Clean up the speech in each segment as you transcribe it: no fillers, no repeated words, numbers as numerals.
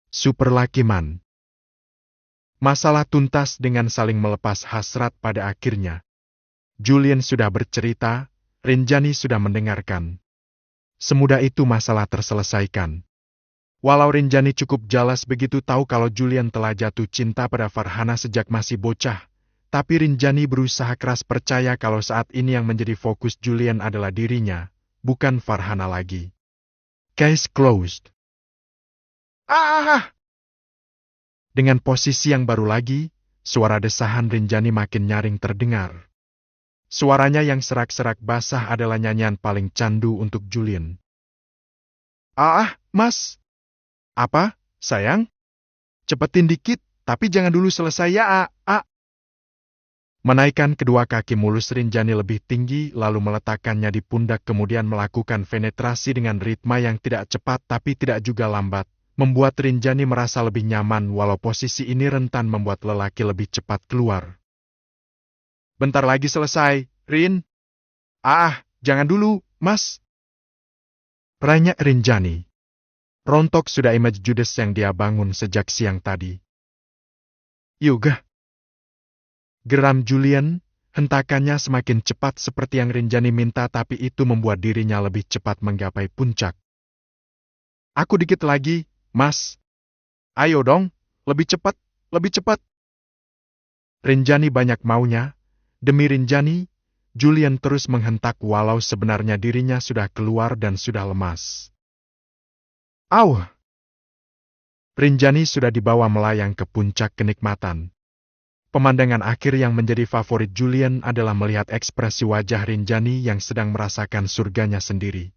Super Lucky Man. Masalah tuntas dengan saling melepas hasrat pada akhirnya. Julian sudah bercerita, Rinjani sudah mendengarkan. Semudah itu masalah terselesaikan. Walau Rinjani cukup jelas begitu tahu kalau Julian telah jatuh cinta pada Farhana sejak masih bocah, tapi Rinjani berusaha keras percaya kalau saat ini yang menjadi fokus Julian adalah dirinya, bukan Farhana lagi. Case closed. Ah! Dengan posisi yang baru lagi, suara desahan Rinjani makin nyaring terdengar. Suaranya yang serak-serak basah adalah nyanyian paling candu untuk Julian. Mas. Apa, sayang? Cepetin dikit, tapi jangan dulu selesai ya, Menaikkan kedua kaki mulus Rinjani lebih tinggi lalu meletakkannya di pundak kemudian melakukan penetrasi dengan ritma yang tidak cepat tapi tidak juga lambat, membuat Rinjani merasa lebih nyaman walau posisi ini rentan membuat lelaki lebih cepat keluar. Bentar lagi selesai, Rin. Jangan dulu, Mas. Peranyak Rinjani. Rontok sudah image judes yang dia bangun sejak siang tadi. Yoga. Geram Julian, hentakannya semakin cepat seperti yang Rinjani minta tapi itu membuat dirinya lebih cepat menggapai puncak. Aku dikit lagi, Mas. Ayo dong, lebih cepat, lebih cepat. Rinjani banyak maunya. Demi Rinjani, Julian terus menghentak walau sebenarnya dirinya sudah keluar dan sudah lemas. Rinjani sudah dibawa melayang ke puncak kenikmatan. Pemandangan akhir yang menjadi favorit Julian adalah melihat ekspresi wajah Rinjani yang sedang merasakan surganya sendiri.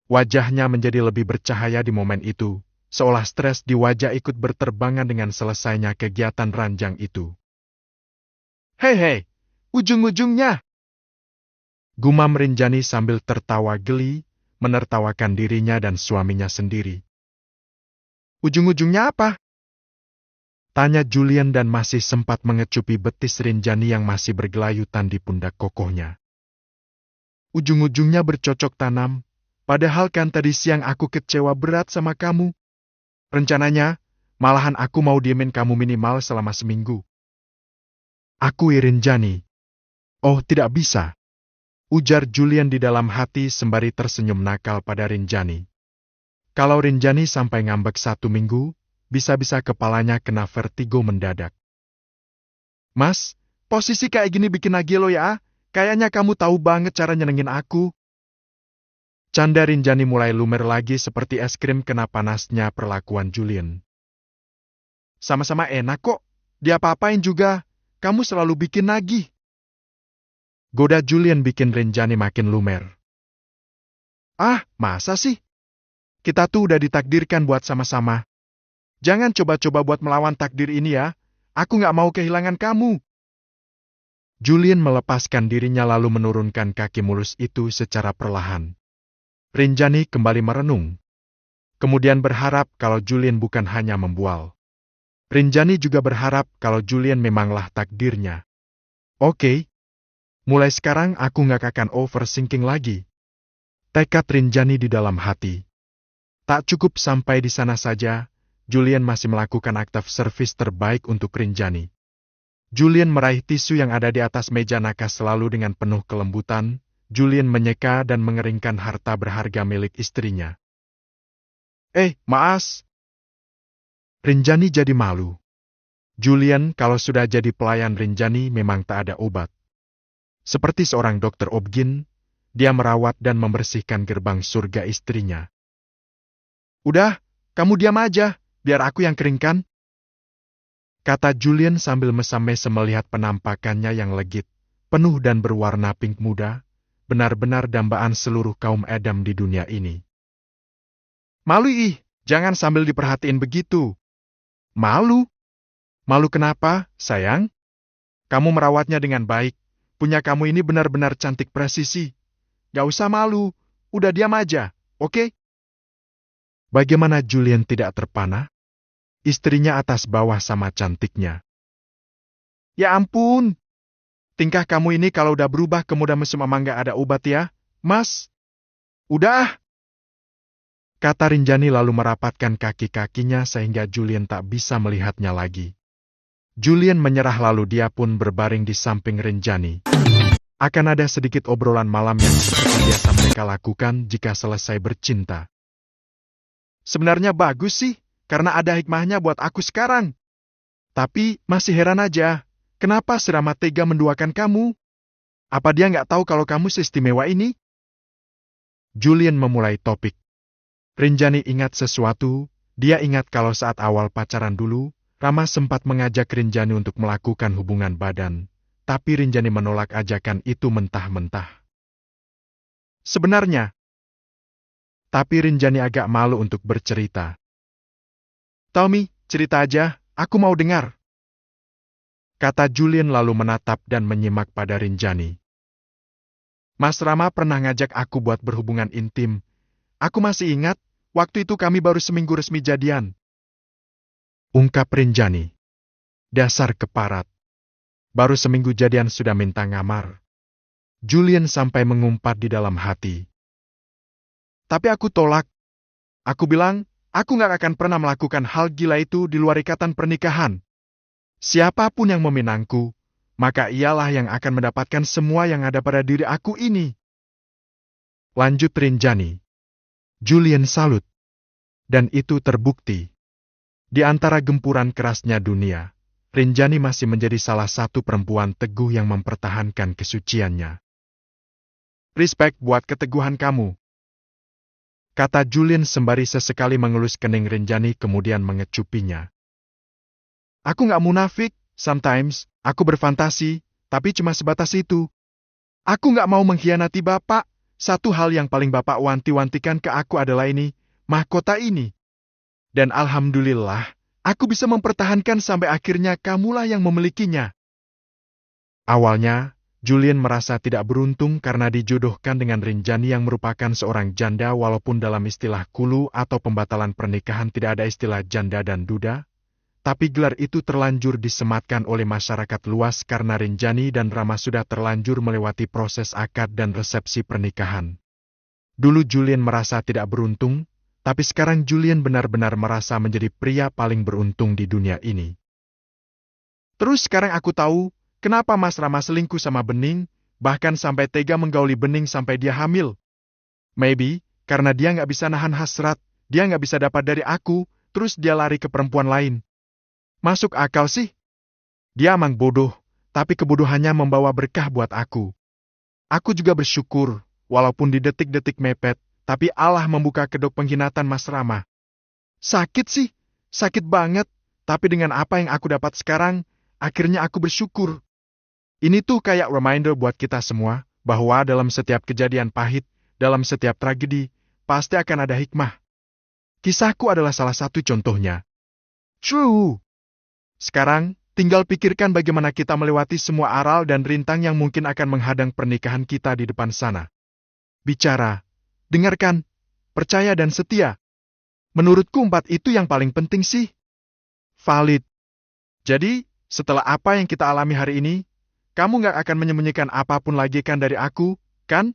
Wajahnya menjadi lebih bercahaya di momen itu, seolah stres di wajah ikut berterbangan dengan selesainya kegiatan ranjang itu. Hei, ujung-ujungnya! Gumam Rinjani sambil tertawa geli, menertawakan dirinya dan suaminya sendiri. Ujung-ujungnya apa? Tanya Julian dan masih sempat mengecupi betis Rinjani yang masih bergelayutan di pundak kokohnya. Ujung-ujungnya bercocok tanam, padahal kan tadi siang aku kecewa berat sama kamu. Rencananya, malahan aku mau diemin kamu minimal selama seminggu. Aku Rinjani. Oh, tidak bisa. Ujar Julian di dalam hati sembari tersenyum nakal pada Rinjani. Kalau Rinjani sampai ngambek 1 minggu, bisa-bisa kepalanya kena vertigo mendadak. Mas, posisi kayak gini bikin nagih lo ya, kayaknya kamu tahu banget cara nyenengin aku. Canda Rinjani mulai lumer lagi seperti es krim kena panasnya perlakuan Julian. Sama-sama enak kok, diapa-apain juga, kamu selalu bikin nagih. Goda Julian bikin Rinjani makin lumer. Masa sih? Kita tuh udah ditakdirkan buat sama-sama. Jangan coba-coba buat melawan takdir ini ya, aku nggak mau kehilangan kamu. Julian melepaskan dirinya lalu menurunkan kaki mulus itu secara perlahan. Rinjani kembali merenung. Kemudian berharap kalau Julian bukan hanya membual. Rinjani juga berharap kalau Julian memanglah takdirnya. Oke. Mulai sekarang aku nggak akan overthinking lagi. Tekad Rinjani di dalam hati. Tak cukup sampai di sana saja, Julian masih melakukan aktif servis terbaik untuk Rinjani. Julian meraih tisu yang ada di atas meja nakas selalu dengan penuh kelembutan. Julian menyeka dan mengeringkan harta berharga milik istrinya. Maas! Rinjani jadi malu. Julian kalau sudah jadi pelayan Rinjani memang tak ada obat. Seperti seorang dokter obgyn, dia merawat dan membersihkan gerbang surga istrinya. Udah, kamu diam aja, biar aku yang keringkan. Kata Julian sambil mesam-mesem melihat penampakannya yang legit, penuh dan berwarna pink muda, benar-benar dambaan seluruh kaum Adam di dunia ini. Malu jangan sambil diperhatiin begitu. Malu? Malu kenapa, sayang? Kamu merawatnya dengan baik. Punya kamu ini benar-benar cantik presisi. Gak usah malu, udah diam aja, oke? Bagaimana Julian tidak terpana? Istrinya atas bawah sama cantiknya. Ya ampun! Tingkah kamu ini kalau udah berubah ke muda mesum emang gak ada obat ya, Mas? Udah! kata Rinjani lalu merapatkan kaki-kakinya sehingga Julian tak bisa melihatnya lagi. Julian menyerah lalu dia pun berbaring di samping Rinjani. Akan ada sedikit obrolan malam yang seperti biasa mereka lakukan jika selesai bercinta. Sebenarnya bagus sih, karena ada hikmahnya buat aku sekarang. Tapi masih heran aja, kenapa si Rama tega menduakan kamu? Apa dia nggak tahu kalau kamu seistimewa ini? Julian memulai topik. Rinjani ingat sesuatu, dia ingat kalau saat awal pacaran dulu, Rama sempat mengajak Rinjani untuk melakukan hubungan badan, tapi Rinjani menolak ajakan itu mentah-mentah. Sebenarnya, tapi Rinjani agak malu untuk bercerita. Tommy, cerita aja, aku mau dengar. Kata Julian lalu menatap dan menyimak pada Rinjani. Mas Rama pernah ngajak aku buat berhubungan intim. Aku masih ingat, waktu itu kami baru seminggu resmi jadian. Ungkap Rinjani. Dasar keparat. Baru seminggu jadian sudah minta ngamar. Julian sampai mengumpat di dalam hati. Tapi aku tolak. Aku bilang, aku nggak akan pernah melakukan hal gila itu di luar ikatan pernikahan. Siapapun yang meminangku, maka ialah yang akan mendapatkan semua yang ada pada diri aku ini. Lanjut Rinjani. Julian salut. Dan itu terbukti. Di antara gempuran kerasnya dunia, Rinjani masih menjadi salah satu perempuan teguh yang mempertahankan kesuciannya. Respect buat keteguhan kamu. Kata Julian sembari sesekali mengelus kening Rinjani kemudian mengecupinya. Aku nggak munafik, sometimes, aku berfantasi, tapi cuma sebatas itu. Aku nggak mau mengkhianati Bapak. Satu hal yang paling Bapak wanti-wantikan ke aku adalah ini, mahkota ini. Dan alhamdulillah, aku bisa mempertahankan sampai akhirnya kamulah yang memilikinya. Awalnya, Julian merasa tidak beruntung karena dijodohkan dengan Rinjani yang merupakan seorang janda walaupun dalam istilah kulu atau pembatalan pernikahan tidak ada istilah janda dan duda. Tapi gelar itu terlanjur disematkan oleh masyarakat luas karena Rinjani dan Rama sudah terlanjur melewati proses akad dan resepsi pernikahan. Dulu Julian merasa tidak beruntung, tapi sekarang Julian benar-benar merasa menjadi pria paling beruntung di dunia ini. Terus sekarang aku tahu, kenapa Mas Rama selingkuh sama Bening, bahkan sampai tega menggauli Bening sampai dia hamil. Maybe, karena dia nggak bisa nahan hasrat, dia nggak bisa dapat dari aku, terus dia lari ke perempuan lain. Masuk akal sih? Dia emang bodoh, tapi kebodohannya membawa berkah buat aku. Aku juga bersyukur, walaupun di detik-detik mepet, tapi Allah membuka kedok pengkhianatan Mas Rama. Sakit sih, sakit banget, tapi dengan apa yang aku dapat sekarang, akhirnya aku bersyukur. Ini tuh kayak reminder buat kita semua, bahwa dalam setiap kejadian pahit, dalam setiap tragedi, pasti akan ada hikmah. Kisahku adalah salah satu contohnya. True. Sekarang, tinggal pikirkan bagaimana kita melewati semua aral dan rintang yang mungkin akan menghadang pernikahan kita di depan sana. Bicara, dengarkan, percaya dan setia. Menurutku 4 itu yang paling penting sih. Valid. Jadi, setelah apa yang kita alami hari ini, kamu nggak akan menyembunyikan apapun lagi kan dari aku, kan?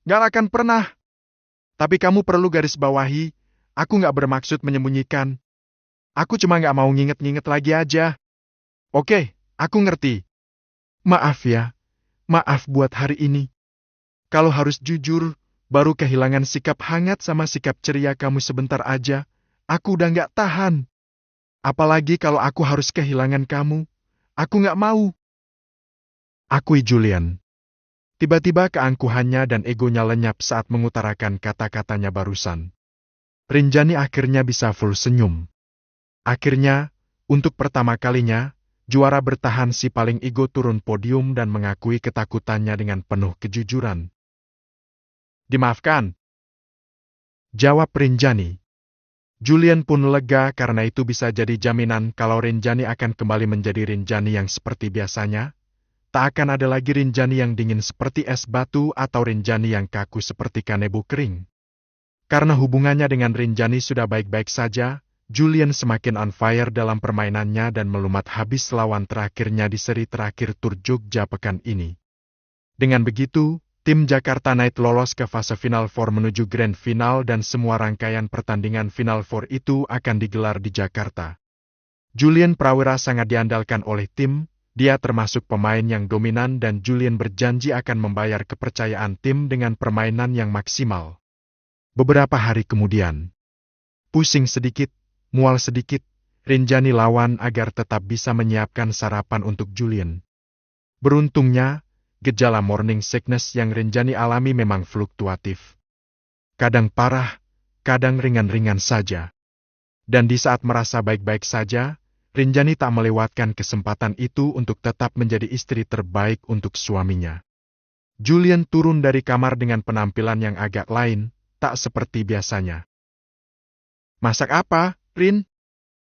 Nggak akan pernah. Tapi kamu perlu garis bawahi, aku nggak bermaksud menyembunyikan. Aku cuma nggak mau nginget-nginget lagi aja. Oke, aku ngerti. Maaf ya, maaf buat hari ini. Kalau harus jujur, baru kehilangan sikap hangat sama sikap ceria kamu sebentar aja, aku udah nggak tahan. Apalagi kalau aku harus kehilangan kamu, aku nggak mau. Akui Julian. Tiba-tiba keangkuhannya dan egonya lenyap saat mengutarakan kata-katanya barusan. Rinjani akhirnya bisa full senyum. Akhirnya, untuk pertama kalinya, juara bertahan si paling ego turun podium dan mengakui ketakutannya dengan penuh kejujuran. Dimaafkan. Jawab Rinjani. Julian pun lega karena itu bisa jadi jaminan kalau Rinjani akan kembali menjadi Rinjani yang seperti biasanya. Tak akan ada lagi Rinjani yang dingin seperti es batu atau Rinjani yang kaku seperti kanebo kering. Karena hubungannya dengan Rinjani sudah baik-baik saja, Julian semakin on fire dalam permainannya dan melumat habis lawan terakhirnya di seri terakhir tur Jogja pekan ini. Dengan begitu, Tim Jakarta Knight lolos ke fase Final Four menuju Grand Final dan semua rangkaian pertandingan Final Four itu akan digelar di Jakarta. Julian Prawira sangat diandalkan oleh tim, dia termasuk pemain yang dominan dan Julian berjanji akan membayar kepercayaan tim dengan permainan yang maksimal. Beberapa hari kemudian, pusing sedikit, mual sedikit, Rinjani lawan agar tetap bisa menyiapkan sarapan untuk Julian. Beruntungnya, gejala morning sickness yang Rinjani alami memang fluktuatif. Kadang parah, kadang ringan-ringan saja. Dan di saat merasa baik-baik saja, Rinjani tak melewatkan kesempatan itu untuk tetap menjadi istri terbaik untuk suaminya. Julian turun dari kamar dengan penampilan yang agak lain, tak seperti biasanya. "Masak apa, Rin?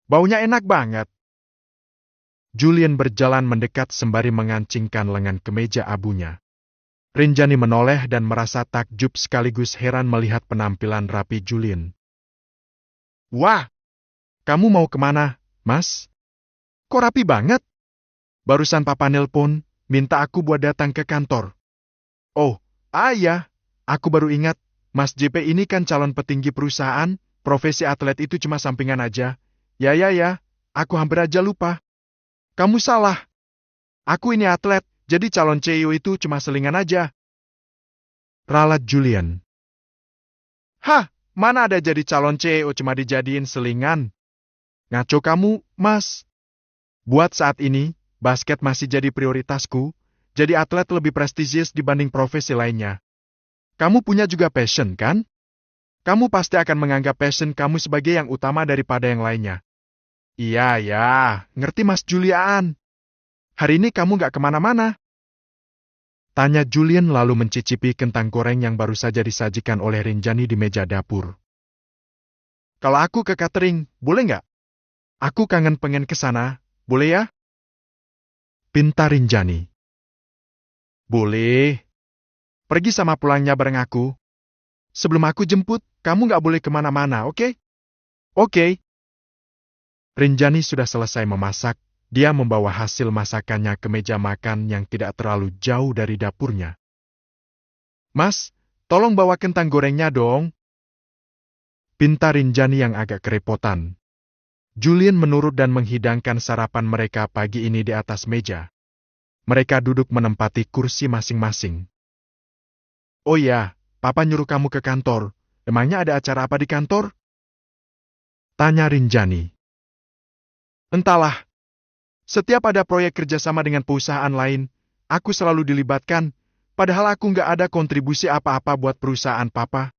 Baunya enak banget." Julian berjalan mendekat sembari mengancingkan lengan kemeja abunya. Rinjani menoleh dan merasa takjub sekaligus heran melihat penampilan rapi Julian. "Wah, kamu mau kemana, Mas? Kok rapi banget? Barusan Papa nelpon, minta aku buat datang ke kantor." "Oh, iya, aku baru ingat, Mas JP ini kan calon petinggi perusahaan, profesi atlet itu cuma sampingan aja. Ya, aku hampir aja lupa. Kamu salah. Aku ini atlet, jadi calon CEO itu cuma selingan aja." Ralat Julian. "Hah, mana ada jadi calon CEO cuma dijadiin selingan? Ngaco kamu, Mas. Buat saat ini, basket masih jadi prioritasku, jadi atlet lebih prestisius dibanding profesi lainnya. Kamu punya juga passion, kan? Kamu pasti akan menganggap passion kamu sebagai yang utama daripada yang lainnya." Iya, ngerti Mas Julian. Hari ini kamu gak kemana-mana?" Tanya Julian lalu mencicipi kentang goreng yang baru saja disajikan oleh Rinjani di meja dapur. "Kalau aku ke catering, boleh nggak? Aku pengen ke sana, boleh ya?" Pinta Rinjani. "Boleh. Pergi sama pulangnya bareng aku. Sebelum aku jemput, kamu nggak boleh kemana-mana, oke?" "Oke." Rinjani sudah selesai memasak, dia membawa hasil masakannya ke meja makan yang tidak terlalu jauh dari dapurnya. "Mas, tolong bawa kentang gorengnya dong." Pinta Rinjani yang agak kerepotan. Julian menurut dan menghidangkan sarapan mereka pagi ini di atas meja. Mereka duduk menempati kursi masing-masing. "Oh iya, Papa nyuruh kamu ke kantor. Emangnya ada acara apa di kantor?" Tanya Rinjani. "Entahlah. Setiap ada proyek kerjasama dengan perusahaan lain, aku selalu dilibatkan, padahal aku nggak ada kontribusi apa-apa buat perusahaan Papa.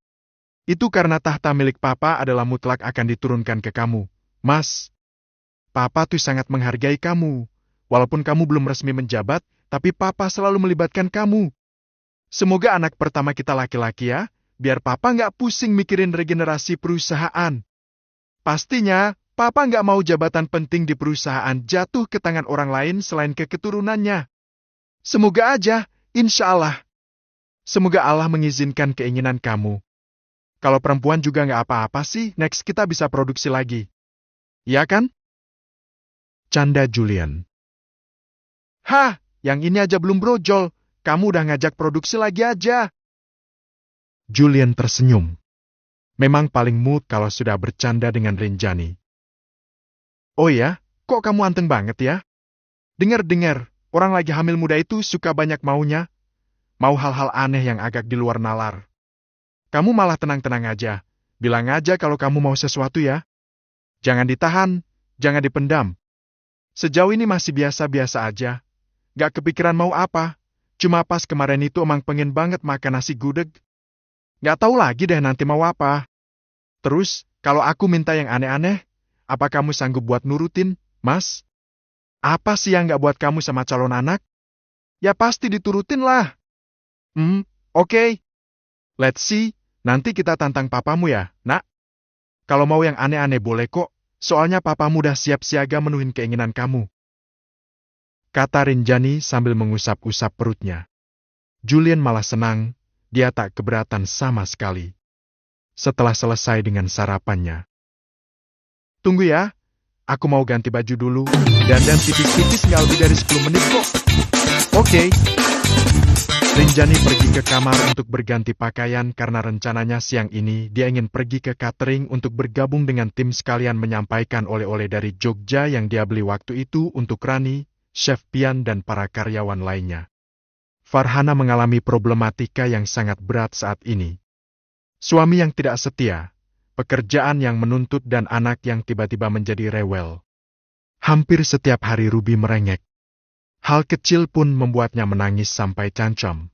Itu karena tahta milik Papa adalah mutlak akan diturunkan ke kamu, Mas. Papa tuh sangat menghargai kamu. Walaupun kamu belum resmi menjabat, tapi Papa selalu melibatkan kamu. Semoga anak pertama kita laki-laki ya, biar Papa nggak pusing mikirin regenerasi perusahaan. Pastinya, Papa nggak mau jabatan penting di perusahaan jatuh ke tangan orang lain selain ke keturunannya. Semoga aja, insya Allah. Semoga Allah mengizinkan keinginan kamu. Kalau perempuan juga nggak apa-apa sih, next kita bisa produksi lagi. Iya kan?" Canda Julian. "Hah, yang ini aja belum brojol, kamu udah ngajak produksi lagi aja." Julian tersenyum. Memang paling mood kalau sudah bercanda dengan Rinjani. "Oh ya, kok kamu anteng banget ya? Dengar-dengar, orang lagi hamil muda itu suka banyak maunya. Mau hal-hal aneh yang agak di luar nalar. Kamu malah tenang-tenang aja. Bilang aja kalau kamu mau sesuatu ya. Jangan ditahan, jangan dipendam. Sejauh ini masih biasa-biasa aja. Gak kepikiran mau apa. Cuma pas kemarin itu emang pengen banget makan nasi gudeg. Gak tahu lagi deh nanti mau apa. Terus, kalau aku minta yang aneh-aneh, apa kamu sanggup buat nurutin, Mas? Apa sih yang gak buat kamu sama calon anak? Ya pasti diturutin lah." Oke. Let's see, nanti kita tantang papamu ya, Nak. Kalau mau yang aneh-aneh boleh kok, soalnya papamu udah siap siaga menuhin keinginan kamu. Kata Rinjani sambil mengusap-usap perutnya. Julian malah senang, dia tak keberatan sama sekali. Setelah selesai dengan sarapannya. "Tunggu ya, aku mau ganti baju dulu, dandan tipis-tipis nggak lebih dari 10 menit kok." "Oke." Rinjani pergi ke kamar untuk berganti pakaian karena rencananya siang ini dia ingin pergi ke catering untuk bergabung dengan tim sekalian menyampaikan oleh-oleh dari Jogja yang dia beli waktu itu untuk Rani, Chef Pian dan para karyawan lainnya. Farhana mengalami problematika yang sangat berat saat ini. Suami yang tidak setia, pekerjaan yang menuntut dan anak yang tiba-tiba menjadi rewel. Hampir setiap hari Ruby merengek. Hal kecil pun membuatnya menangis sampai cancam.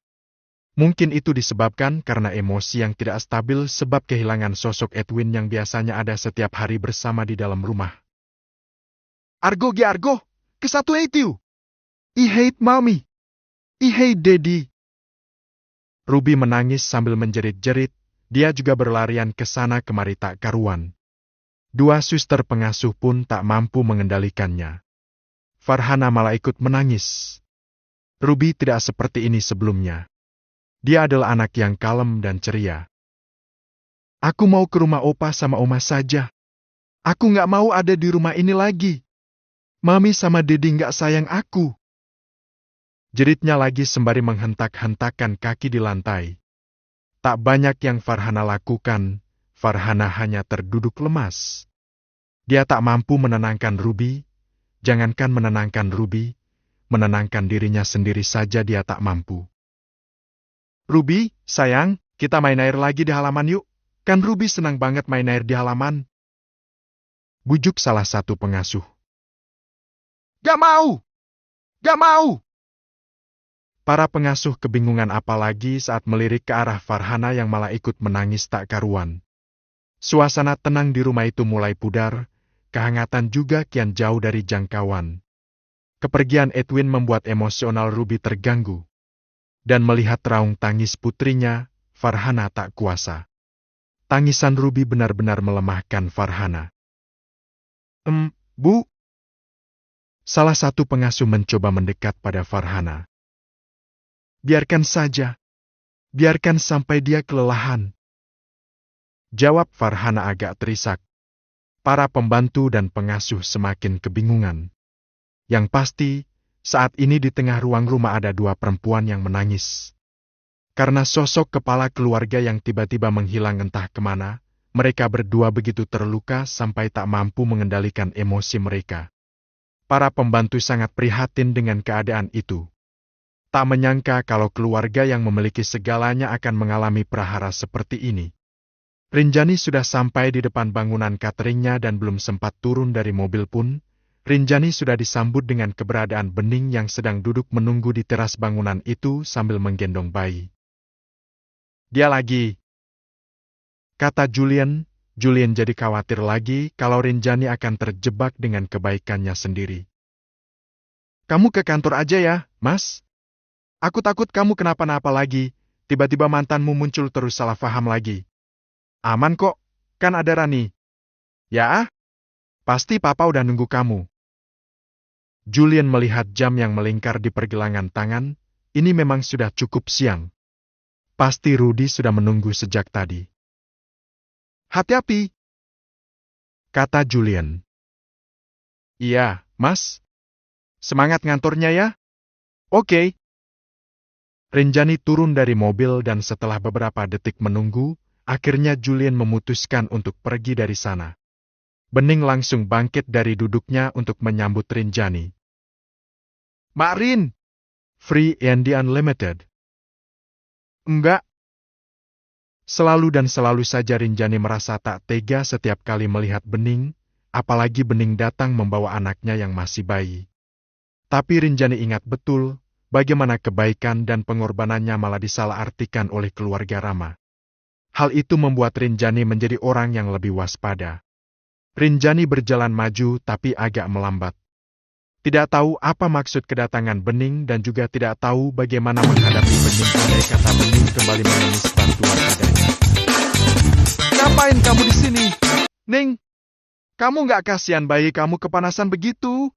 Mungkin itu disebabkan karena emosi yang tidak stabil sebab kehilangan sosok Edwin yang biasanya ada setiap hari bersama di dalam rumah. Argo, kesatu itu. I hate mommy. I hate daddy. Ruby menangis sambil menjerit-jerit, dia juga berlarian ke sana kemari tak karuan. Dua suster pengasuh pun tak mampu mengendalikannya. Farhana malah ikut menangis. Ruby tidak seperti ini sebelumnya. Dia adalah anak yang kalem dan ceria. Aku mau ke rumah opa sama oma saja. Aku nggak mau ada di rumah ini lagi. Mami sama Dedi nggak sayang aku. Jeritnya lagi sembari menghentak-hentakan kaki di lantai. Tak banyak yang Farhana lakukan, Farhana hanya terduduk lemas. Dia tak mampu menenangkan Ruby. Jangankan menenangkan Ruby, menenangkan dirinya sendiri saja dia tak mampu. Ruby, sayang, kita main air lagi di halaman yuk. Kan Ruby senang banget main air di halaman. Bujuk salah satu pengasuh. Gak mau! Gak mau! Para pengasuh kebingungan apalagi saat melirik ke arah Farhana yang malah ikut menangis tak karuan. Suasana tenang di rumah itu mulai pudar. Kehangatan juga kian jauh dari jangkauan. Kepergian Edwin membuat emosional Ruby terganggu. Dan melihat raung tangis putrinya, Farhana tak kuasa. Tangisan Ruby benar-benar melemahkan Farhana. Bu? Salah satu pengasuh mencoba mendekat pada Farhana. Biarkan saja. Biarkan sampai dia kelelahan. Jawab Farhana agak terisak. Para pembantu dan pengasuh semakin kebingungan. Yang pasti, saat ini di tengah ruang rumah ada dua perempuan yang menangis. Karena sosok kepala keluarga yang tiba-tiba menghilang entah kemana, mereka berdua begitu terluka sampai tak mampu mengendalikan emosi mereka. Para pembantu sangat prihatin dengan keadaan itu. Tak menyangka kalau keluarga yang memiliki segalanya akan mengalami prahara seperti ini. Rinjani sudah sampai di depan bangunan cateringnya dan belum sempat turun dari mobil pun, Rinjani sudah disambut dengan keberadaan Bening yang sedang duduk menunggu di teras bangunan itu sambil menggendong bayi. Dia lagi, kata Julian. Julian jadi khawatir lagi kalau Rinjani akan terjebak dengan kebaikannya sendiri. Kamu ke kantor aja ya, Mas? Aku takut kamu kenapa-napa lagi, tiba-tiba mantanmu muncul terus salah paham lagi. Aman kok, kan ada Rani. Ya, pasti papa udah nunggu kamu. Julian melihat jam yang melingkar di pergelangan tangan, ini memang sudah cukup siang. Pasti Rudy sudah menunggu sejak tadi. Hati-hati, kata Julian. Iya, Mas. Semangat ngantornya ya. Oke. Rinjani turun dari mobil dan setelah beberapa detik menunggu, akhirnya Julian memutuskan untuk pergi dari sana. Bening langsung bangkit dari duduknya untuk menyambut Rinjani. Mbak Rin, free and the unlimited. Enggak. Selalu dan selalu saja Rinjani merasa tak tega setiap kali melihat Bening, apalagi Bening datang membawa anaknya yang masih bayi. Tapi Rinjani ingat betul, bagaimana kebaikan dan pengorbanannya malah disalahartikan oleh keluarga Rama. Hal itu membuat Rinjani menjadi orang yang lebih waspada. Rinjani berjalan maju tapi agak melambat. Tidak tahu apa maksud kedatangan Bening dan juga tidak tahu bagaimana menghadapi Bening andai kata Bening kembali menangis bantuan padanya. Ngapain kamu di sini? Ning, kamu nggak kasihan bayi kamu kepanasan begitu?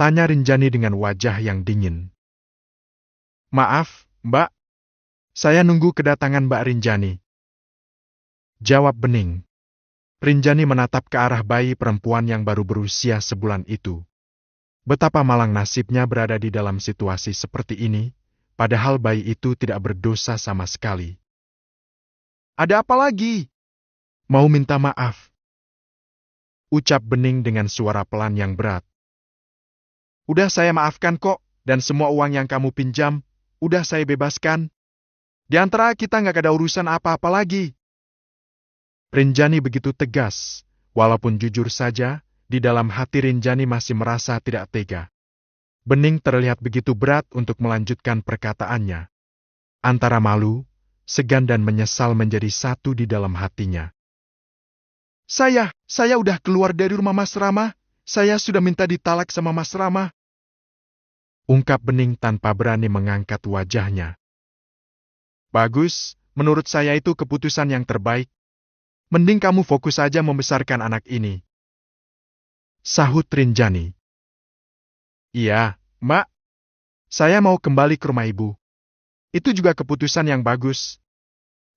Tanya Rinjani dengan wajah yang dingin. Maaf, Mbak. Saya nunggu kedatangan Mbak Rinjani. Jawab Bening. Rinjani menatap ke arah bayi perempuan yang baru berusia sebulan itu. Betapa malang nasibnya berada di dalam situasi seperti ini, padahal bayi itu tidak berdosa sama sekali. Ada apa lagi? Mau minta maaf. Ucap Bening dengan suara pelan yang berat. Udah saya maafkan kok, dan semua uang yang kamu pinjam, udah saya bebaskan. Di antara kita nggak ada urusan apa-apa lagi. Rinjani begitu tegas, walaupun jujur saja, di dalam hati Rinjani masih merasa tidak tega. Bening terlihat begitu berat untuk melanjutkan perkataannya. Antara malu, segan dan menyesal menjadi satu di dalam hatinya. Saya udah keluar dari rumah Mas Rama. Saya sudah minta ditalak sama Mas Rama. Ungkap Bening tanpa berani mengangkat wajahnya. Bagus, menurut saya itu keputusan yang terbaik. Mending kamu fokus saja membesarkan anak ini. Sahut Rinjani. Iya, Mbak. Saya mau kembali ke rumah ibu. Itu juga keputusan yang bagus.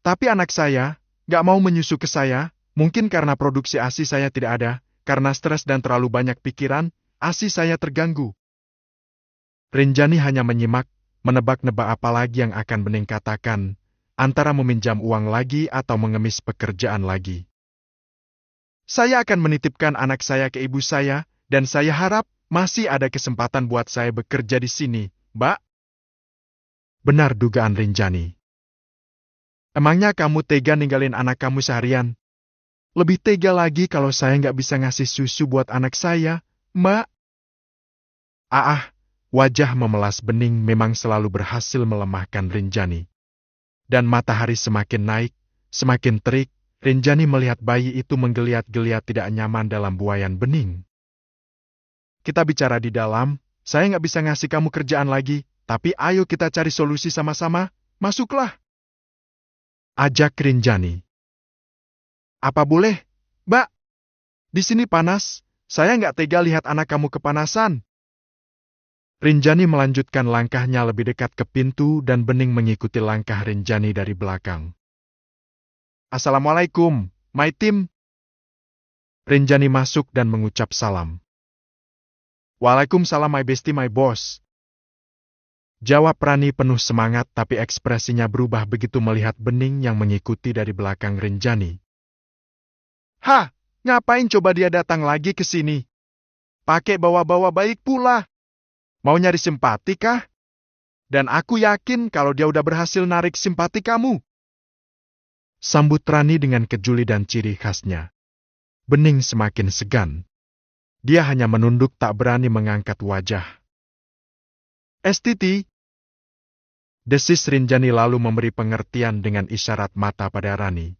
Tapi anak saya gak mau menyusu ke saya, mungkin karena produksi ASI saya tidak ada, karena stres dan terlalu banyak pikiran, ASI saya terganggu. Rinjani hanya menyimak, menebak-nebak apa lagi yang akan Bening katakan, antara meminjam uang lagi atau mengemis pekerjaan lagi. Saya akan menitipkan anak saya ke ibu saya, dan saya harap masih ada kesempatan buat saya bekerja di sini, Mbak. Benar dugaan Rinjani. Emangnya kamu tega ninggalin anak kamu seharian? Lebih tega lagi kalau saya nggak bisa ngasih susu buat anak saya, Mbak. Wajah memelas Bening memang selalu berhasil melemahkan Rinjani. Dan matahari semakin naik, semakin terik, Rinjani melihat bayi itu menggeliat-geliat tidak nyaman dalam buayan Bening. Kita bicara di dalam, saya nggak bisa ngasih kamu kerjaan lagi, tapi ayo kita cari solusi sama-sama, masuklah. Ajak Rinjani. Apa boleh, Mbak? Di sini panas, saya nggak tega lihat anak kamu kepanasan. Rinjani melanjutkan langkahnya lebih dekat ke pintu dan Bening mengikuti langkah Rinjani dari belakang. Assalamualaikum, my team. Rinjani masuk dan mengucap salam. Waalaikumsalam my bestie my boss. Jawab Rani penuh semangat tapi ekspresinya berubah begitu melihat Bening yang mengikuti dari belakang Rinjani. Ngapain coba dia datang lagi ke sini? Pakai bawa-bawa baik pula. Mau nyari simpati kah? Dan aku yakin kalau dia udah berhasil narik simpati kamu. Sambut Rani dengan kejuli dan ciri khasnya. Bening semakin segan. Dia hanya menunduk tak berani mengangkat wajah. STT. Desis Rinjani lalu memberi pengertian dengan isyarat mata pada Rani.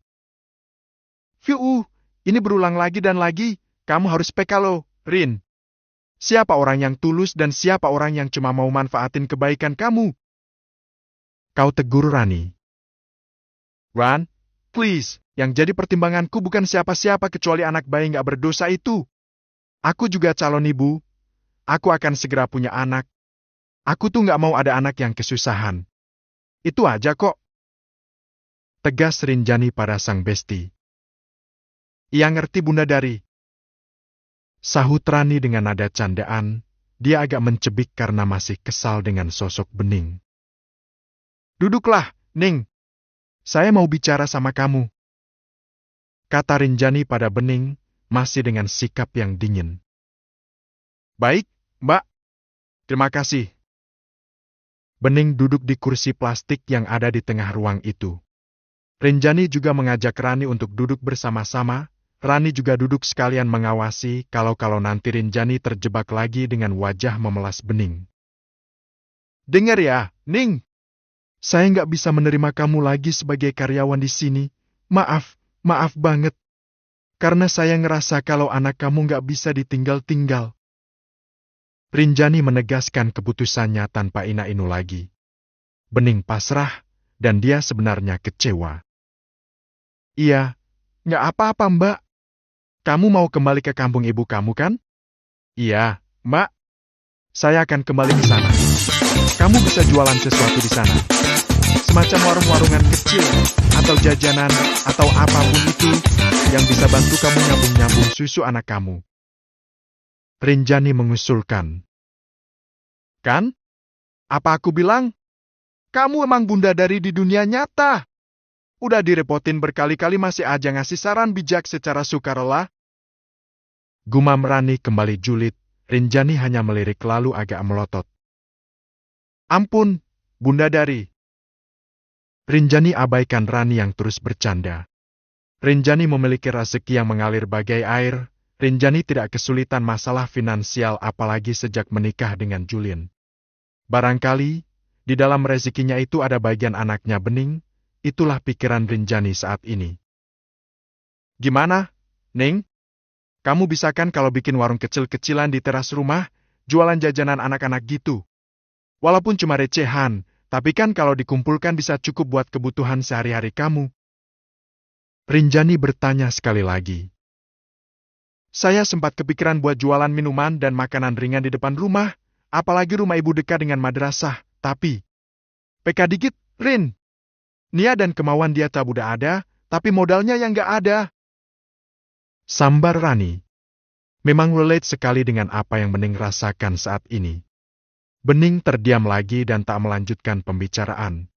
Ini berulang lagi dan lagi. Kamu harus peka lo, Rin. Siapa orang yang tulus dan siapa orang yang cuma mau manfaatin kebaikan kamu? Kau tegur Rani. Ran, please, yang jadi pertimbanganku bukan siapa-siapa kecuali anak bayi gak berdosa itu. Aku juga calon ibu. Aku akan segera punya anak. Aku tuh gak mau ada anak yang kesusahan. Itu aja kok. Tegas Rinjani pada sang besti. Ia ngerti Bunda Dari. Sahut Rani dengan nada candaan, dia agak mencebik karena masih kesal dengan sosok Bening. Duduklah, Ning. Saya mau bicara sama kamu. Kata Rinjani pada Bening, masih dengan sikap yang dingin. Baik, Mbak. Terima kasih. Bening duduk di kursi plastik yang ada di tengah ruang itu. Rinjani juga mengajak Rani untuk duduk bersama-sama. Rani juga duduk sekalian mengawasi kalau nanti Rinjani terjebak lagi dengan wajah memelas Bening. Dengar ya, Ning. Saya nggak bisa menerima kamu lagi sebagai karyawan di sini. Maaf banget. Karena saya ngerasa kalau anak kamu nggak bisa ditinggal-tinggal. Rinjani menegaskan keputusannya tanpa ina-inu lagi. Bening pasrah, dan dia sebenarnya kecewa. Iya, nggak apa-apa Mbak. Kamu mau kembali ke kampung ibu kamu kan? Iya, Mbak. Saya akan kembali ke sana. Kamu bisa jualan sesuatu di sana. Semacam warung-warungan kecil, atau jajanan, atau apapun itu, yang bisa bantu kamu nyambung-nyambung susu anak kamu. Rinjani mengusulkan. Kan? Apa aku bilang? Kamu emang bunda dari di dunia nyata. Udah direpotin berkali-kali masih aja ngasih saran bijak secara sukarela. Gumam Rani kembali julid, Rinjani hanya melirik lalu agak melotot. Ampun, Bunda Dari. Rinjani abaikan Rani yang terus bercanda. Rinjani memiliki rezeki yang mengalir bagai air. Rinjani tidak kesulitan masalah finansial apalagi sejak menikah dengan Julien. Barangkali, di dalam rezekinya itu ada bagian anaknya Bening, itulah pikiran Rinjani saat ini. Gimana, Ning? Kamu bisa kan kalau bikin warung kecil-kecilan di teras rumah, jualan jajanan anak-anak gitu? Walaupun cuma recehan, tapi kan kalau dikumpulkan bisa cukup buat kebutuhan sehari-hari kamu. Rinjani bertanya sekali lagi. Saya sempat kepikiran buat jualan minuman dan makanan ringan di depan rumah, apalagi rumah ibu dekat dengan madrasah, tapi... Peka dikit, Rin. Nia dan kemauan dia tak udah ada, tapi modalnya yang nggak ada. Sambar Rani. Memang relate sekali dengan apa yang Bening rasakan saat ini. Bening terdiam lagi dan tak melanjutkan pembicaraan.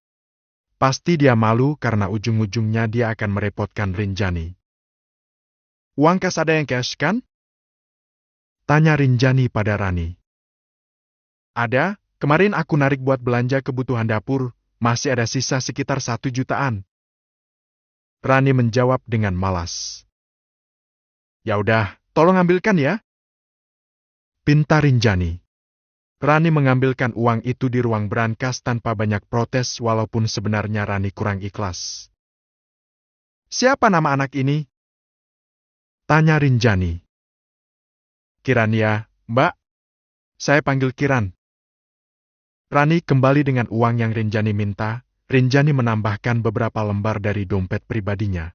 Pasti dia malu karena ujung-ujungnya dia akan merepotkan Rinjani. Uang kas ada yang cash kan? Tanya Rinjani pada Rani. Ada, kemarin aku narik buat belanja kebutuhan dapur, masih ada sisa sekitar 1 jutaan. Rani menjawab dengan malas. Ya udah, tolong ambilkan ya. Pinta Rinjani. Rani mengambilkan uang itu di ruang brankas tanpa banyak protes walaupun sebenarnya Rani kurang ikhlas. Siapa nama anak ini? Tanya Rinjani. Kiran ya, Mbak. Saya panggil Kiran. Rani kembali dengan uang yang Rinjani minta. Rinjani menambahkan beberapa lembar dari dompet pribadinya.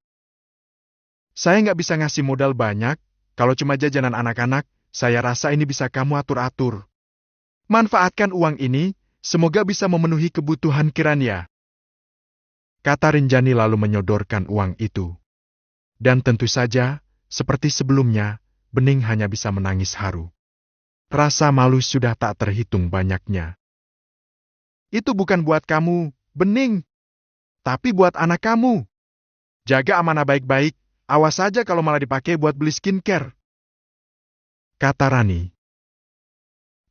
Saya nggak bisa ngasih modal banyak, kalau cuma jajanan anak-anak, saya rasa ini bisa kamu atur-atur. Manfaatkan uang ini, semoga bisa memenuhi kebutuhan Kiran ya. Kata Rinjani lalu menyodorkan uang itu. Dan tentu saja, seperti sebelumnya, Bening hanya bisa menangis haru. Rasa malu sudah tak terhitung banyaknya. Itu bukan buat kamu, Bening. Tapi buat anak kamu. Jaga amanah baik-baik, awas saja kalau malah dipakai buat beli skincare. Kata Rani.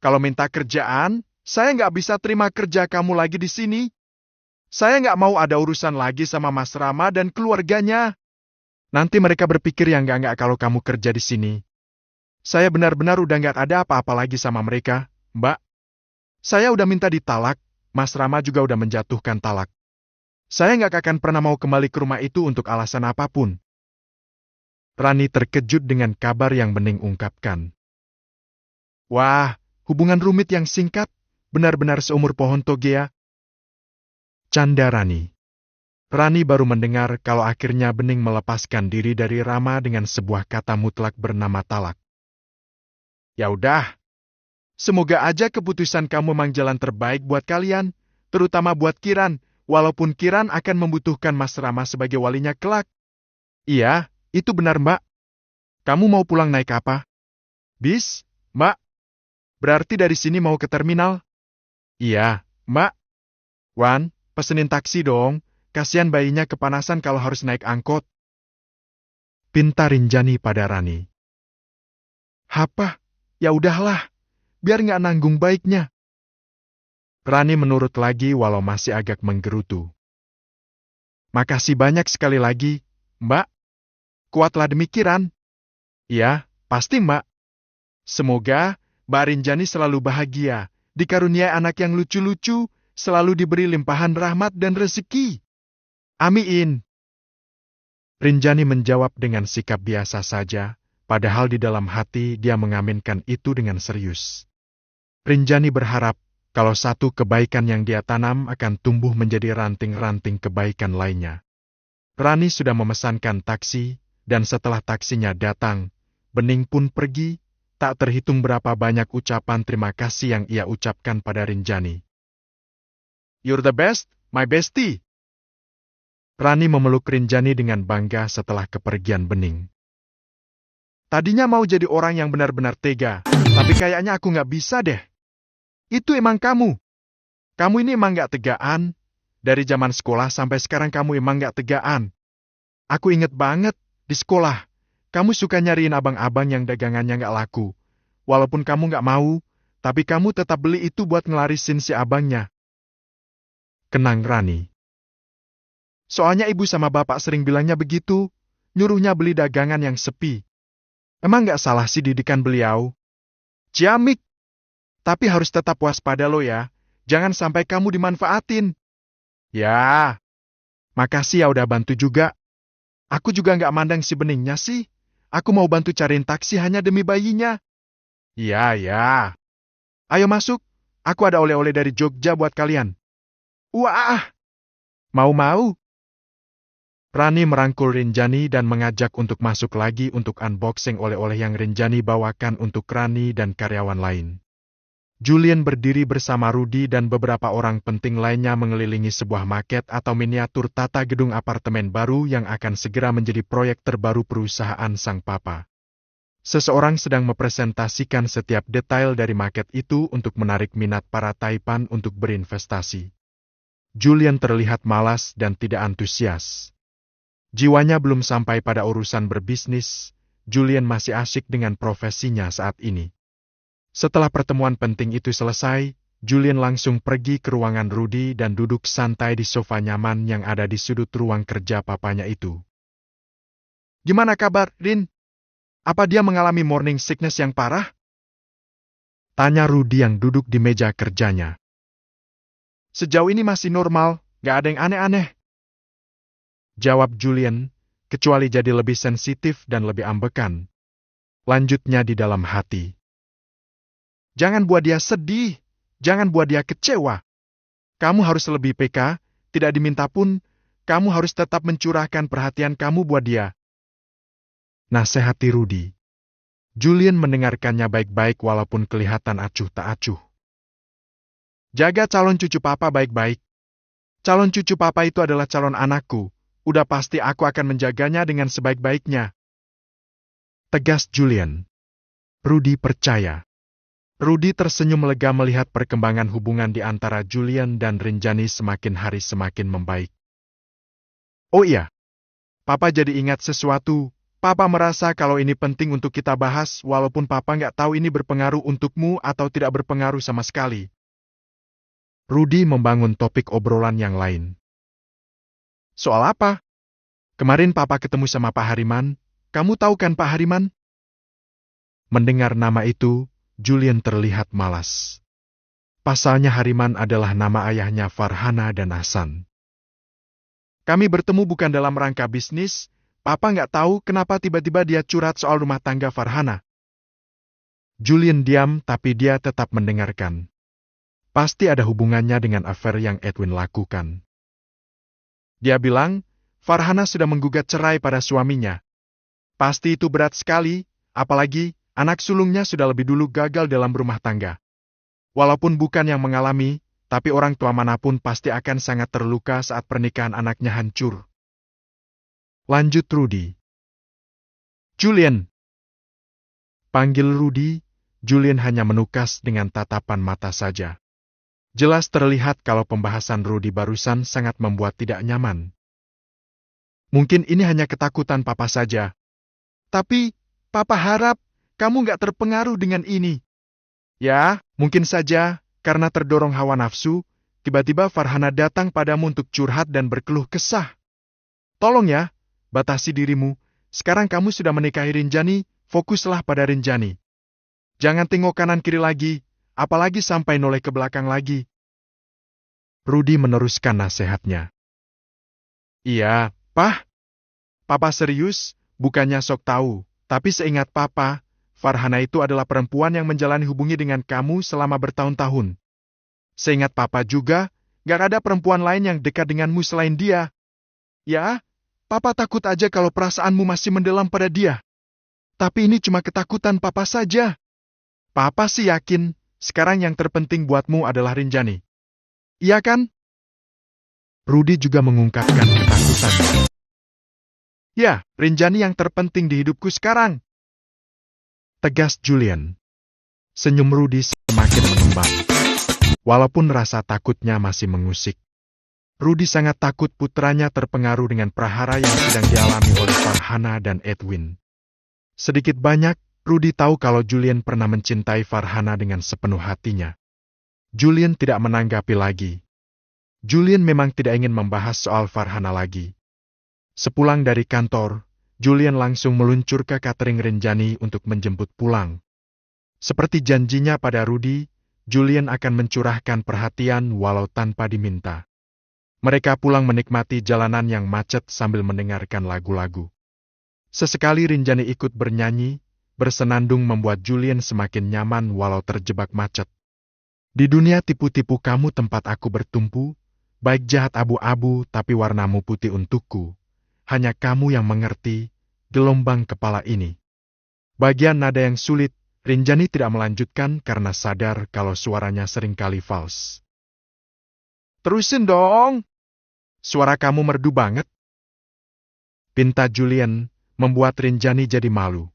Kalau minta kerjaan, saya nggak bisa terima kerja kamu lagi di sini. Saya nggak mau ada urusan lagi sama Mas Rama dan keluarganya. Nanti mereka berpikir yang nggak kalau kamu kerja di sini. Saya benar-benar udah nggak ada apa-apa lagi sama mereka, Mbak. Saya udah minta ditalak, Mas Rama juga udah menjatuhkan talak. Saya nggak akan pernah mau kembali ke rumah itu untuk alasan apapun. Rani terkejut dengan kabar yang Bening ungkapkan. Wah, hubungan rumit yang singkat, benar-benar seumur pohon togea. Canda Rani. Rani baru mendengar kalau akhirnya Bening melepaskan diri dari Rama dengan sebuah kata mutlak bernama talak. Ya udah. Semoga aja keputusan kamu memang jalan terbaik buat kalian, terutama buat Kiran, walaupun Kiran akan membutuhkan Mas Rama sebagai walinya kelak. Iya, itu benar Mbak. Kamu mau pulang naik apa? Bis, Mbak. Berarti dari sini mau ke terminal? Iya, Mbak. Wan, pesenin taksi dong, kasihan bayinya kepanasan kalau harus naik angkot. Pinta Rinjani pada Rani. Apa? Ya udahlah. Biar nggak nanggung baiknya. Rani menurut lagi walau masih agak menggerutu. Makasih banyak sekali lagi, Mbak. Kuatlah demikian. Ya, pasti Mbak. Semoga Mbak Rinjani selalu bahagia, dikaruniai anak yang lucu-lucu, selalu diberi limpahan rahmat dan rezeki. Amin. Rinjani menjawab dengan sikap biasa saja, padahal di dalam hati dia mengaminkan itu dengan serius. Rinjani berharap, kalau satu kebaikan yang dia tanam akan tumbuh menjadi ranting-ranting kebaikan lainnya. Rani sudah memesankan taksi, dan setelah taksinya datang, Bening pun pergi, tak terhitung berapa banyak ucapan terima kasih yang ia ucapkan pada Rinjani. You're the best, my bestie. Rani memeluk Rinjani dengan bangga setelah kepergian Bening. Tadinya mau jadi orang yang benar-benar tega, tapi kayaknya aku nggak bisa deh. Itu emang kamu. Kamu ini emang nggak tegaan, dari zaman sekolah sampai sekarang kamu emang gak tegaan. Aku inget banget, di sekolah, kamu suka nyariin abang-abang yang dagangannya gak laku. Walaupun kamu gak mau, tapi kamu tetap beli itu buat ngelarisin si abangnya. Kenang Rani. Soalnya ibu sama bapak sering bilangnya begitu, nyuruhnya beli dagangan yang sepi. Emang gak salah sih didikan beliau? Ciamik. Tapi harus tetap waspada lo ya, jangan sampai kamu dimanfaatin. Ya, makasih ya udah bantu juga. Aku juga nggak mandang si beningnya sih. Aku mau bantu cariin taksi hanya demi bayinya. Iya, ya. Ayo masuk, aku ada oleh-oleh dari Jogja buat kalian. Wah, mau-mau. Rani merangkul Rinjani dan mengajak untuk masuk lagi untuk unboxing oleh-oleh yang Rinjani bawakan untuk Rani dan karyawan lain. Julian berdiri bersama Rudy dan beberapa orang penting lainnya mengelilingi sebuah maket atau miniatur tata gedung apartemen baru yang akan segera menjadi proyek terbaru perusahaan sang papa. Seseorang sedang mempresentasikan setiap detail dari maket itu untuk menarik minat para taipan untuk berinvestasi. Julian terlihat malas dan tidak antusias. Jiwanya belum sampai pada urusan berbisnis, Julian masih asyik dengan profesinya saat ini. Setelah pertemuan penting itu selesai, Julian langsung pergi ke ruangan Rudy dan duduk santai di sofa nyaman yang ada di sudut ruang kerja papanya itu. Gimana kabar, Rin? Apa dia mengalami morning sickness yang parah? Tanya Rudy yang duduk di meja kerjanya. Sejauh ini masih normal, gak ada yang aneh-aneh. Jawab Julian, kecuali jadi lebih sensitif dan lebih ambekan. Lanjutnya di dalam hati. Jangan buat dia sedih, jangan buat dia kecewa. Kamu harus lebih peka, tidak diminta pun, kamu harus tetap mencurahkan perhatian kamu buat dia. Nasihati Rudy. Julian mendengarkannya baik-baik walaupun kelihatan acuh tak acuh. Jaga calon cucu papa baik-baik. Calon cucu papa itu adalah calon anakku, udah pasti aku akan menjaganya dengan sebaik-baiknya. Tegas Julian. Rudy percaya. Rudy tersenyum lega melihat perkembangan hubungan di antara Julian dan Rinjani semakin hari semakin membaik. Oh iya, Papa jadi ingat sesuatu. Papa merasa kalau ini penting untuk kita bahas walaupun Papa nggak tahu ini berpengaruh untukmu atau tidak berpengaruh sama sekali. Rudy membangun topik obrolan yang lain. Soal apa? Kemarin Papa ketemu sama Pak Hariman. Kamu tahu kan Pak Hariman? Mendengar nama itu, Julian terlihat malas. Pasalnya Hariman adalah nama ayahnya Farhana dan Hasan. Kami bertemu bukan dalam rangka bisnis, Papa nggak tahu kenapa tiba-tiba dia curhat soal rumah tangga Farhana. Julian diam tapi dia tetap mendengarkan. Pasti ada hubungannya dengan affair yang Edwin lakukan. Dia bilang, Farhana sudah menggugat cerai pada suaminya. Pasti itu berat sekali, apalagi anak sulungnya sudah lebih dulu gagal dalam rumah tangga. Walaupun bukan yang mengalami, tapi orang tua manapun pasti akan sangat terluka saat pernikahan anaknya hancur. Lanjut Rudy. Julian. Panggil Rudy, Julian hanya menukas dengan tatapan mata saja. Jelas terlihat kalau pembahasan Rudy barusan sangat membuat tidak nyaman. Mungkin ini hanya ketakutan Papa saja. Tapi, Papa harap kamu nggak terpengaruh dengan ini. Ya, mungkin saja, karena terdorong hawa nafsu, tiba-tiba Farhana datang padamu untuk curhat dan berkeluh kesah. Tolong ya, batasi dirimu. Sekarang kamu sudah menikahi Rinjani, fokuslah pada Rinjani. Jangan tengok kanan kiri lagi, apalagi sampai noleh ke belakang lagi. Rudy meneruskan nasihatnya. Iya, Pah. Papa serius, bukannya sok tahu, tapi seingat Papa, Farhana itu adalah perempuan yang menjalani hubungan dengan kamu selama bertahun-tahun. Seingat Papa juga, gak ada perempuan lain yang dekat denganmu selain dia. Ya, Papa takut aja kalau perasaanmu masih mendalam pada dia. Tapi ini cuma ketakutan Papa saja. Papa sih yakin, sekarang yang terpenting buatmu adalah Rinjani. Iya kan? Rudy juga mengungkapkan ketakutannya. Ya, Rinjani yang terpenting di hidupku sekarang. Tegas Julian. Senyum Rudy semakin mengembang. Walaupun rasa takutnya masih mengusik. Rudy sangat takut putranya terpengaruh dengan prahara yang sedang dialami oleh Farhana dan Edwin. Sedikit banyak, Rudy tahu kalau Julian pernah mencintai Farhana dengan sepenuh hatinya. Julian tidak menanggapi lagi. Julian memang tidak ingin membahas soal Farhana lagi. Sepulang dari kantor, Julian langsung meluncur ke catering Renjani untuk menjemput pulang. Seperti janjinya pada Rudy, Julian akan mencurahkan perhatian walau tanpa diminta. Mereka pulang menikmati jalanan yang macet sambil mendengarkan lagu-lagu. Sesekali Renjani ikut bernyanyi, bersenandung membuat Julian semakin nyaman walau terjebak macet. Di dunia tipu-tipu kamu tempat aku bertumpu, baik jahat abu-abu tapi warnamu putih untukku. Hanya kamu yang mengerti, gelombang kepala ini. Bagian nada yang sulit, Renjani tidak melanjutkan karena sadar kalau suaranya seringkali fals. Terusin dong! Suara kamu merdu banget. Pinta Julian, membuat Renjani jadi malu.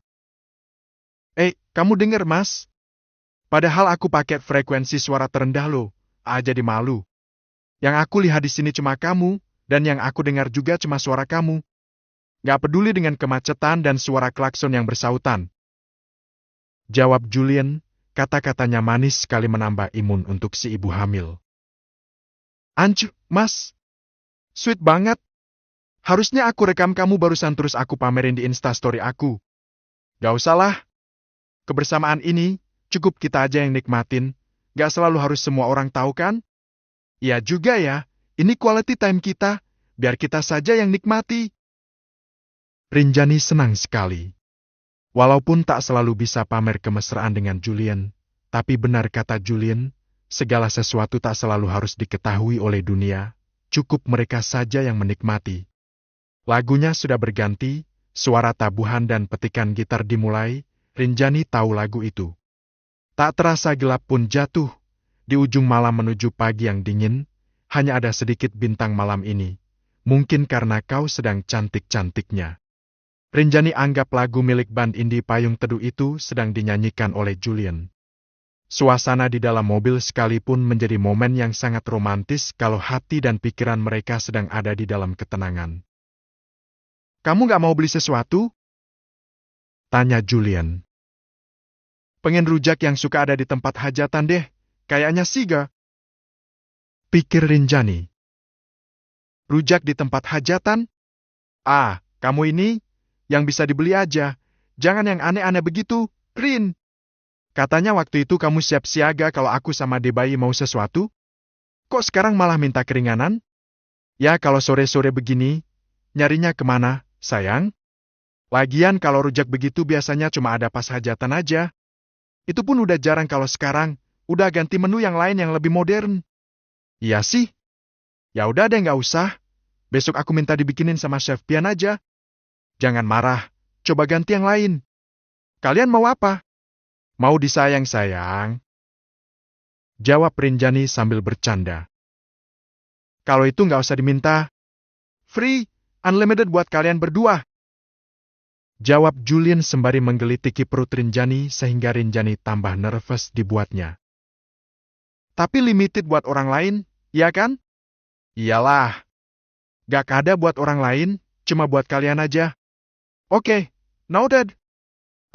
Kamu denger mas? Padahal aku pakai frekuensi suara terendah loh, jadi malu. Yang aku lihat di sini cuma kamu, dan yang aku dengar juga cuma suara kamu. Gak peduli dengan kemacetan dan suara klakson yang bersautan. Jawab Julian, kata-katanya manis sekali menambah imun untuk si ibu hamil. Anjir, mas. Sweet banget. Harusnya aku rekam kamu barusan terus aku pamerin di Instastory aku. Gak usah lah. Kebersamaan ini, cukup kita aja yang nikmatin. Gak selalu harus semua orang tahu kan? Iya juga ya, ini quality time kita. Biar kita saja yang nikmati. Renjani senang sekali. Walaupun tak selalu bisa pamer kemesraan dengan Julian, tapi benar kata Julian, segala sesuatu tak selalu harus diketahui oleh dunia. Cukup mereka saja yang menikmati. Lagunya sudah berganti, suara tabuhan dan petikan gitar dimulai, Renjani tahu lagu itu. Tak terasa gelap pun jatuh, di ujung malam menuju pagi yang dingin, hanya ada sedikit bintang malam ini. Mungkin karena kau sedang cantik-cantiknya. Renjani anggap lagu milik band indie Payung Teduh itu sedang dinyanyikan oleh Julian. Suasana di dalam mobil sekalipun menjadi momen yang sangat romantis kalau hati dan pikiran mereka sedang ada di dalam ketenangan. Kamu gak mau beli sesuatu? Tanya Julian. Pengen rujak yang suka ada di tempat hajatan deh, kayaknya sih ga. Pikir Renjani. Rujak di tempat hajatan? Kamu ini, yang bisa dibeli aja, jangan yang aneh-aneh begitu, Rin. Katanya waktu itu kamu siap siaga kalau aku sama Debayi mau sesuatu? Kok sekarang malah minta keringanan? Ya kalau sore-sore begini, nyarinya kemana, sayang? Lagian kalau rujak begitu biasanya cuma ada pas hajatan aja. Itu pun udah jarang kalau sekarang, udah ganti menu yang lain yang lebih modern. Iya sih. Ya udah deh nggak usah. Besok aku minta dibikinin sama Chef Pian aja. Jangan marah, coba ganti yang lain. Kalian mau apa? Mau disayang-sayang? Jawab Renjani sambil bercanda. Kalau itu nggak usah diminta. Free, unlimited buat kalian berdua. Jawab Julian sembari menggelitiki perut Renjani sehingga Renjani tambah nervous dibuatnya. Tapi limited buat orang lain, ya kan? Iyalah. Gak ada buat orang lain, cuma buat kalian aja. Oke, noted.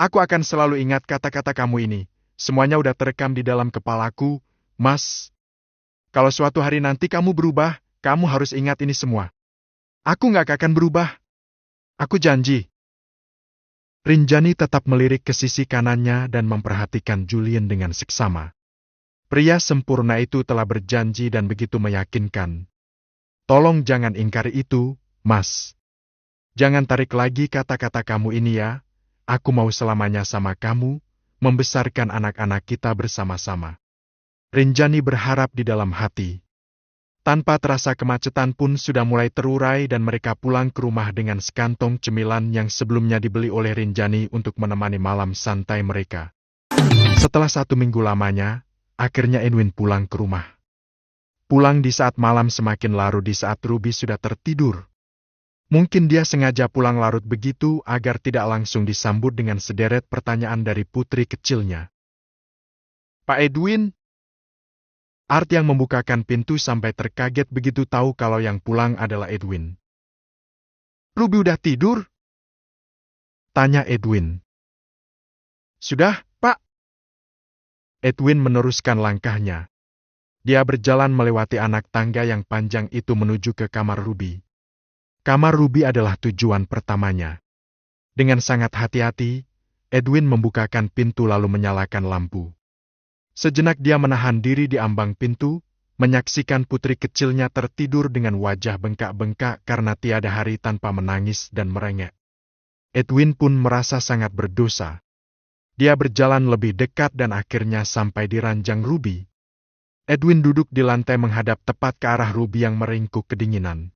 Aku akan selalu ingat kata-kata kamu ini. Semuanya udah terekam di dalam kepalaku, Mas. Kalau suatu hari nanti kamu berubah, kamu harus ingat ini semua. Aku gak akan berubah. Aku janji. Renjani tetap melirik ke sisi kanannya dan memperhatikan Julian dengan seksama. Pria sempurna itu telah berjanji dan begitu meyakinkan. Tolong jangan ingkari itu, Mas. Jangan tarik lagi kata-kata kamu ini ya. Aku mau selamanya sama kamu, membesarkan anak-anak kita bersama-sama. Renjani berharap di dalam hati. Tanpa terasa kemacetan pun sudah mulai terurai dan mereka pulang ke rumah dengan sekantong cemilan yang sebelumnya dibeli oleh Renjani untuk menemani malam santai mereka. Setelah 1 minggu lamanya, akhirnya Edwin pulang ke rumah. Pulang di saat malam semakin larut di saat Ruby sudah tertidur. Mungkin dia sengaja pulang larut begitu agar tidak langsung disambut dengan sederet pertanyaan dari putri kecilnya. Pak Edwin? Art yang membukakan pintu sampai terkaget begitu tahu kalau yang pulang adalah Edwin. "Ruby udah tidur?" tanya Edwin. "Sudah, Pak." Edwin meneruskan langkahnya. Dia berjalan melewati anak tangga yang panjang itu menuju ke kamar Ruby. Kamar Ruby adalah tujuan pertamanya. Dengan sangat hati-hati, Edwin membukakan pintu lalu menyalakan lampu. Sejenak dia menahan diri di ambang pintu, menyaksikan putri kecilnya tertidur dengan wajah bengkak-bengkak karena tiada hari tanpa menangis dan merengek. Edwin pun merasa sangat berdosa. Dia berjalan lebih dekat dan akhirnya sampai di ranjang Ruby. Edwin duduk di lantai menghadap tepat ke arah Ruby yang meringkuk kedinginan.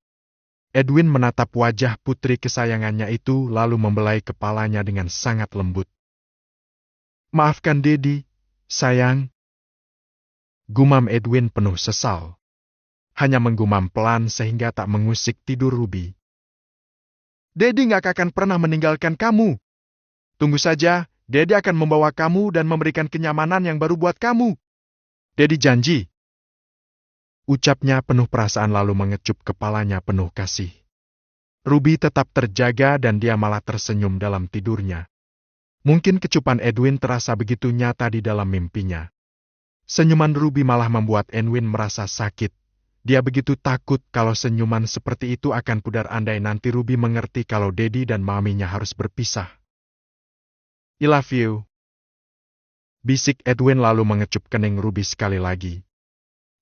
Edwin menatap wajah putri kesayangannya itu lalu membelai kepalanya dengan sangat lembut. "Maafkan Dedi, sayang." Gumam Edwin penuh sesal. Hanya menggumam pelan sehingga tak mengusik tidur Ruby. "Dedi nggak akan pernah meninggalkan kamu. Tunggu saja, Dedi akan membawa kamu dan memberikan kenyamanan yang baru buat kamu. Dedi janji." Ucapnya penuh perasaan lalu mengecup kepalanya penuh kasih. Ruby tetap terjaga dan dia malah tersenyum dalam tidurnya. Mungkin kecupan Edwin terasa begitu nyata di dalam mimpinya. Senyuman Ruby malah membuat Edwin merasa sakit. Dia begitu takut kalau senyuman seperti itu akan pudar andai nanti Ruby mengerti kalau Dedi dan maminya harus berpisah. "I love you," bisik Edwin lalu mengecup kening Ruby sekali lagi.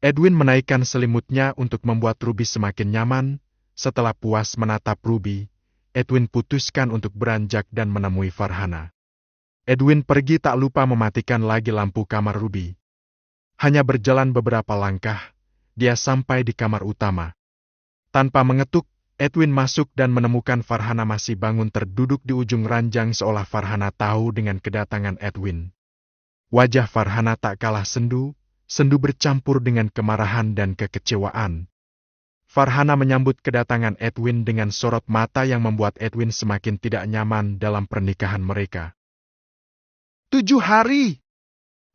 Edwin menaikkan selimutnya untuk membuat Ruby semakin nyaman. Setelah puas menatap Ruby, Edwin putuskan untuk beranjak dan menemui Farhana. Edwin pergi tak lupa mematikan lagi lampu kamar Ruby. Hanya berjalan beberapa langkah, dia sampai di kamar utama. Tanpa mengetuk, Edwin masuk dan menemukan Farhana masih bangun terduduk di ujung ranjang seolah Farhana tahu dengan kedatangan Edwin. Wajah Farhana tak kalah sendu bercampur dengan kemarahan dan kekecewaan. Farhana menyambut kedatangan Edwin dengan sorot mata yang membuat Edwin semakin tidak nyaman dalam pernikahan mereka. 7 hari.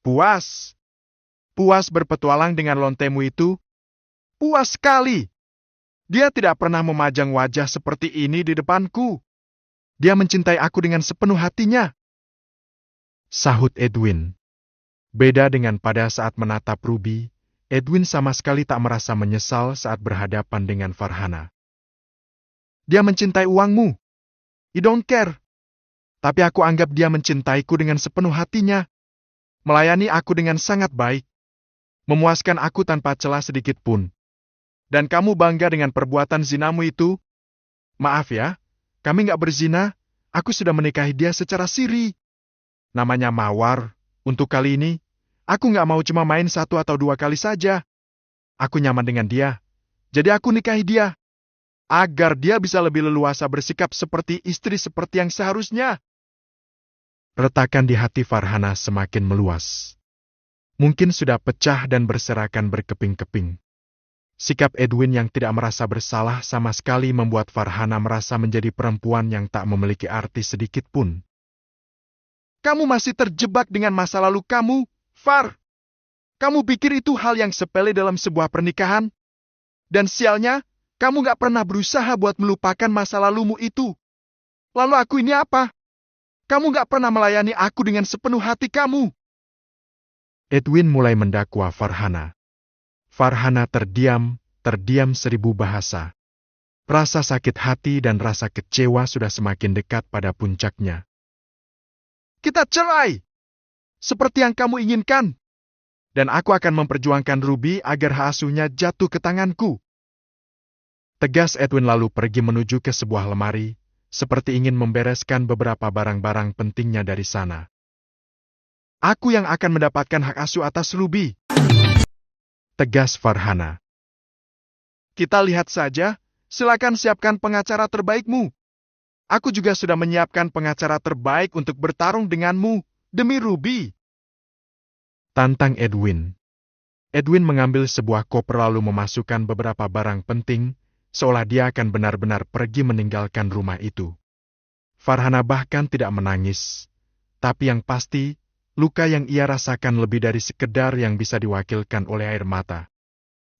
Puas. Puas berpetualang dengan lontemu itu? Puas sekali. Dia tidak pernah memajang wajah seperti ini di depanku. Dia mencintai aku dengan sepenuh hatinya. Sahut Edwin. Beda dengan pada saat menatap Ruby, Edwin sama sekali tak merasa menyesal saat berhadapan dengan Farhana. Dia mencintai uangmu. I don't care. Tapi aku anggap dia mencintaiku dengan sepenuh hatinya. Melayani aku dengan sangat baik. Memuaskan aku tanpa celah sedikit pun. Dan kamu bangga dengan perbuatan zinamu itu? Maaf ya, kami nggak berzina. Aku sudah menikahi dia secara siri. Namanya Mawar. Untuk kali ini, aku nggak mau cuma main 1 atau 2 kali saja. Aku nyaman dengan dia. Jadi aku nikahi dia. Agar dia bisa lebih leluasa bersikap seperti istri seperti yang seharusnya. Retakan di hati Farhana semakin meluas. Mungkin sudah pecah dan berserakan berkeping-keping. Sikap Edwin yang tidak merasa bersalah sama sekali membuat Farhana merasa menjadi perempuan yang tak memiliki arti sedikit pun. Kamu masih terjebak dengan masa lalu kamu, Far. Kamu pikir itu hal yang sepele dalam sebuah pernikahan? Dan sialnya, kamu gak pernah berusaha buat melupakan masa lalumu itu. Lalu aku ini apa? Kamu gak pernah melayani aku dengan sepenuh hati kamu. Edwin mulai mendakwa Farhana. Farhana terdiam 1000 bahasa. Rasa sakit hati dan rasa kecewa sudah semakin dekat pada puncaknya. Kita cerai! Seperti yang kamu inginkan. Dan aku akan memperjuangkan Ruby agar hak asuhnya jatuh ke tanganku. Tegas Edwin lalu pergi menuju ke sebuah lemari, seperti ingin membereskan beberapa barang-barang pentingnya dari sana. Aku yang akan mendapatkan hak asuh atas Ruby. Tegas Farhana. Kita lihat saja, silakan siapkan pengacara terbaikmu. Aku juga sudah menyiapkan pengacara terbaik untuk bertarung denganmu, demi Ruby. Tantang Edwin. Edwin mengambil sebuah koper lalu memasukkan beberapa barang penting, seolah dia akan benar-benar pergi meninggalkan rumah itu. Farhana bahkan tidak menangis, tapi yang pasti, Luka yang ia rasakan lebih dari sekedar yang bisa diwakilkan oleh air mata.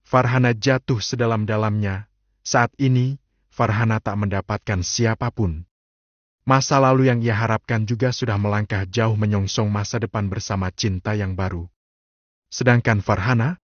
Farhana jatuh sedalam-dalamnya. Saat ini, Farhana tak mendapatkan siapapun. Masa lalu yang ia harapkan juga sudah melangkah jauh menyongsong masa depan bersama cinta yang baru. Sedangkan Farhana,